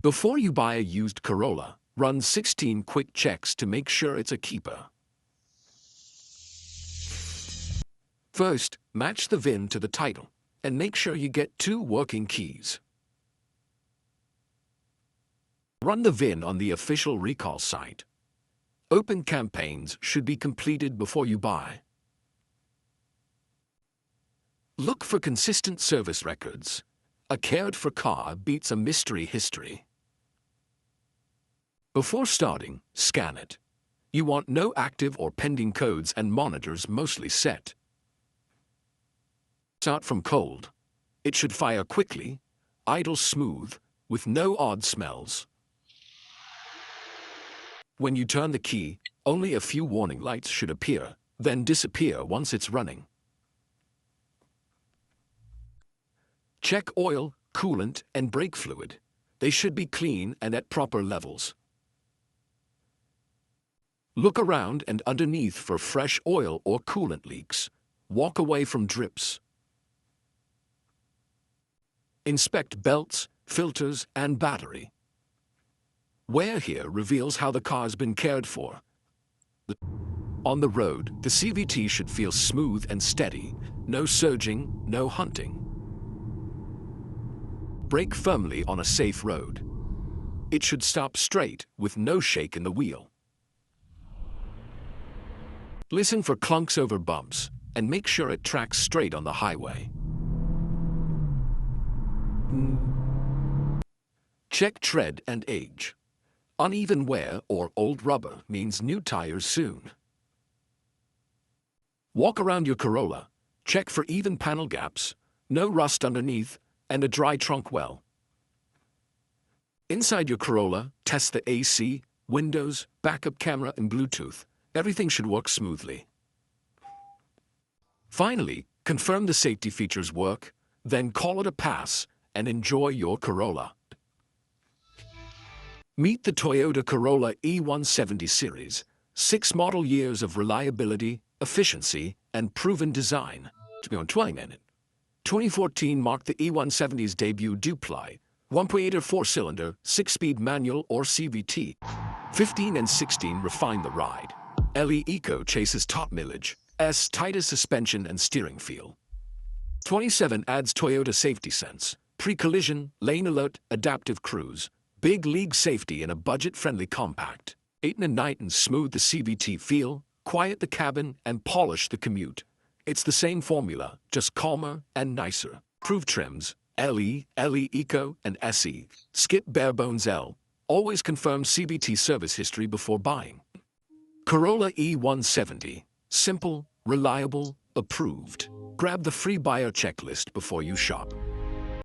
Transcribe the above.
Before you buy a used Corolla, run 16 quick checks to make sure it's a keeper. First, match the VIN to the title and make sure you get 2 working keys. Run the VIN on the official recall site. Open campaigns should be completed before you buy. Look for consistent service records. A cared-for car beats a mystery history. Before starting, scan it. You want no active or pending codes and monitors mostly set. Start from cold. It should fire quickly, idle smooth, with no odd smells. When you turn the key, only a few warning lights should appear, then disappear once it's running. Check oil, coolant, and brake fluid. They should be clean and at proper levels. Look around and underneath for fresh oil or coolant leaks. Walk away from drips. Inspect belts, filters, and battery. Wear here reveals how the car's been cared for. On the road, the CVT should feel smooth and steady. No surging, no hunting. Brake firmly on a safe road. It should stop straight with no shake in the wheel. Listen for clunks over bumps and make sure it tracks straight on the highway. Check tread and age. Uneven wear or old rubber means new tires soon. Walk around your Corolla. Check for even panel gaps, no rust underneath, and a dry trunk well. Inside your Corolla, test the AC, windows, backup camera, and Bluetooth. Everything should work smoothly. Finally, confirm the safety features work, then call it a pass and enjoy your Corolla. Meet the Toyota Corolla E170 series, 6 model years of reliability, efficiency, and proven design. 2014 marked the E170's debut Dupli, 1.8 or 4-cylinder, 6-speed manual or CVT. 15 and 16 refined the ride. LE Eco chases top mileage, S tightest suspension and steering feel. 27 adds Toyota Safety Sense, pre-collision, lane alert, adaptive cruise, big league safety in a budget-friendly compact. 8 and 9 smooth the CVT feel, quiet the cabin, and polish the commute. It's the same formula, just calmer and nicer. Proof trims, LE, LE Eco, and SE. Skip barebones L. Always confirm CVT service history before buying. Corolla E170. Simple, reliable, approved. Grab the free buyer checklist before you shop.